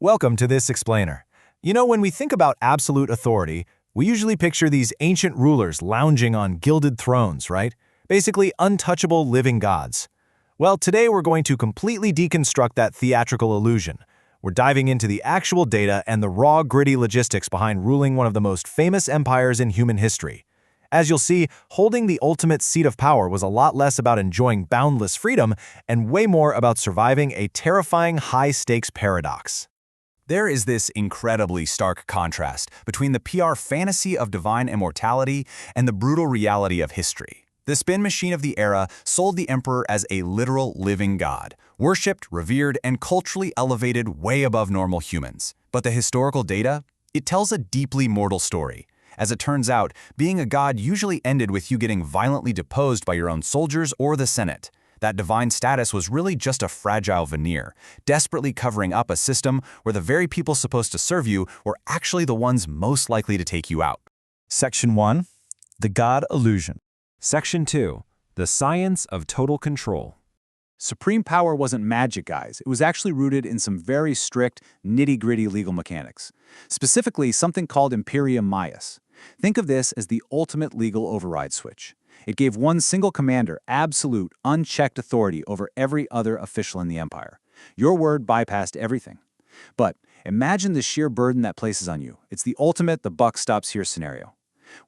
Welcome to this explainer. When we think about absolute authority, we usually picture these ancient rulers lounging on gilded thrones, right? Basically untouchable living gods. Well, today we're going to completely deconstruct that theatrical illusion. We're diving into the actual data and the raw, gritty logistics behind ruling one of the most famous empires in human history. As you'll see, holding the ultimate seat of power was a lot less about enjoying boundless freedom and way more about surviving a terrifying high-stakes paradox. There is this incredibly stark contrast between the PR fantasy of divine immortality and the brutal reality of history. The spin machine of the era sold the emperor as a literal living god, worshipped, revered, and culturally elevated way above normal humans. But the historical data? It tells a deeply mortal story. As it turns out, being a god usually ended with you getting violently deposed by your own soldiers or the Senate. That divine status was really just a fragile veneer, desperately covering up a system where the very people supposed to serve you were actually the ones most likely to take you out. Section 1. The God Illusion. Section 2. The Science of Total Control. Supreme power wasn't magic, guys. It was actually rooted in some very strict, nitty-gritty legal mechanics. Specifically, something called Imperium Maius. Think of this as the ultimate legal override switch. It gave one single commander absolute, unchecked authority over every other official in the empire. Your word bypassed everything. But imagine the sheer burden that places on you. It's the ultimate the buck stops here scenario.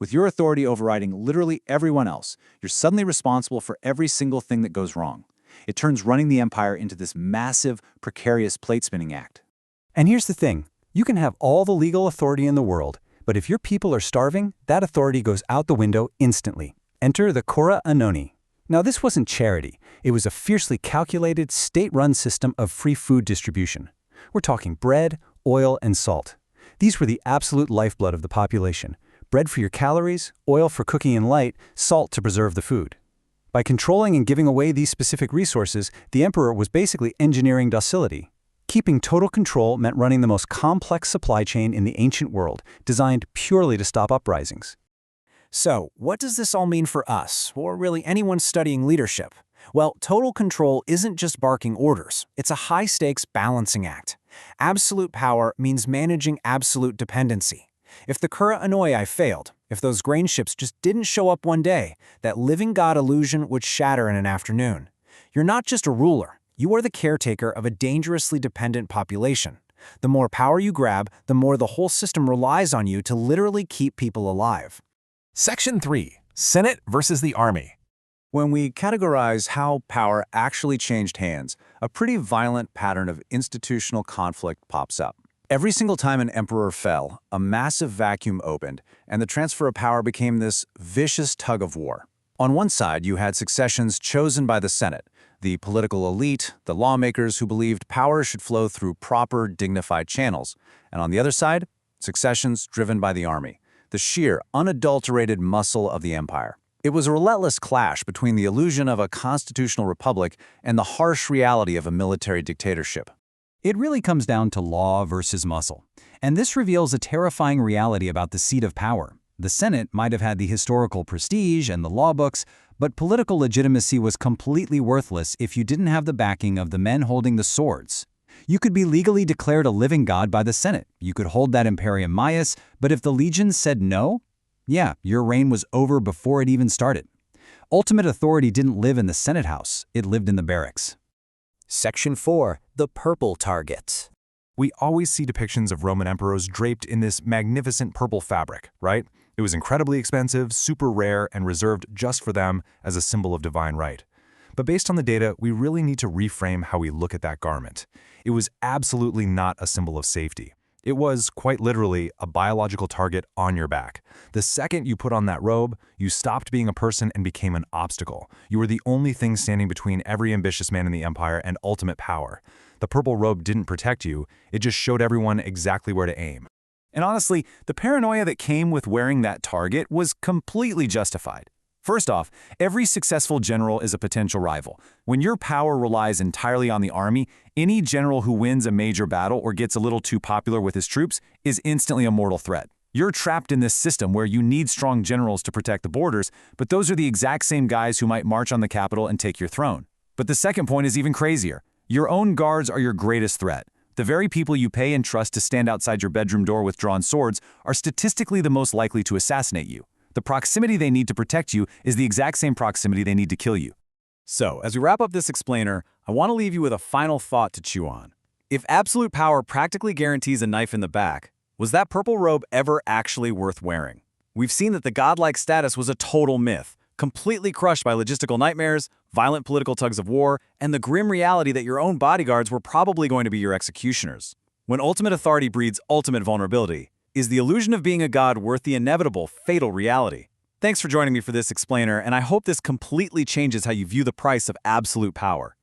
With your authority overriding literally everyone else, you're suddenly responsible for every single thing that goes wrong. It turns running the empire into this massive, precarious plate-spinning act. And here's the thing. You can have all the legal authority in the world, but if your people are starving, that authority goes out the window instantly. Enter the Cora Annoni. Now, this wasn't charity. It was a fiercely calculated, state-run system of free food distribution. We're talking bread, oil, and salt. These were the absolute lifeblood of the population. Bread for your calories, oil for cooking and light, salt to preserve the food. By controlling and giving away these specific resources, the emperor was basically engineering docility. Keeping total control meant running the most complex supply chain in the ancient world, designed purely to stop uprisings. So, what does this all mean for us, or really anyone studying leadership? Well, total control isn't just barking orders. It's a high-stakes balancing act. Absolute power means managing absolute dependency. If the Cura Annoi failed, if those grain ships just didn't show up one day, that living god illusion would shatter in an afternoon. You're not just a ruler. You are the caretaker of a dangerously dependent population. The more power you grab, the more the whole system relies on you to literally keep people alive. Section 3. Senate versus the Army. When we categorize how power actually changed hands, a pretty violent pattern of institutional conflict pops up. Every single time an emperor fell, a massive vacuum opened, and the transfer of power became this vicious tug-of-war. On one side, you had successions chosen by the Senate, the political elite, the lawmakers who believed power should flow through proper, dignified channels. And on the other side, successions driven by the army, the sheer, unadulterated muscle of the empire. It was a relentless clash between the illusion of a constitutional republic and the harsh reality of a military dictatorship. It really comes down to law versus muscle. And this reveals a terrifying reality about the seat of power. The Senate might have had the historical prestige and the law books, but political legitimacy was completely worthless if you didn't have the backing of the men holding the swords. You could be legally declared a living god by the Senate. You could hold that Imperium Maius, but if the legions said no, yeah, your reign was over before it even started. Ultimate authority didn't live in the Senate House. It lived in the barracks. Section 4. The Purple Target. We always see depictions of Roman emperors draped in this magnificent purple fabric, right? It was incredibly expensive, super rare, and reserved just for them as a symbol of divine right. But based on the data, we really need to reframe how we look at that garment. It was absolutely not a symbol of safety. It was, quite literally, a biological target on your back. The second you put on that robe, you stopped being a person and became an obstacle. You were the only thing standing between every ambitious man in the empire and ultimate power. The purple robe didn't protect you, it just showed everyone exactly where to aim. And honestly, the paranoia that came with wearing that target was completely justified. First off, every successful general is a potential rival. When your power relies entirely on the army, any general who wins a major battle or gets a little too popular with his troops is instantly a mortal threat. You're trapped in this system where you need strong generals to protect the borders, but those are the exact same guys who might march on the capital and take your throne. But the second point is even crazier. Your own guards are your greatest threat. The very people you pay and trust to stand outside your bedroom door with drawn swords are statistically the most likely to assassinate you. The proximity they need to protect you is the exact same proximity they need to kill you. So, as we wrap up this explainer, I want to leave you with a final thought to chew on. If absolute power practically guarantees a knife in the back, was that purple robe ever actually worth wearing? We've seen that the godlike status was a total myth, completely crushed by logistical nightmares, violent political tugs of war, and the grim reality that your own bodyguards were probably going to be your executioners. When ultimate authority breeds ultimate vulnerability, is the illusion of being a god worth the inevitable, fatal reality? Thanks for joining me for this explainer, and I hope this completely changes how you view the price of absolute power.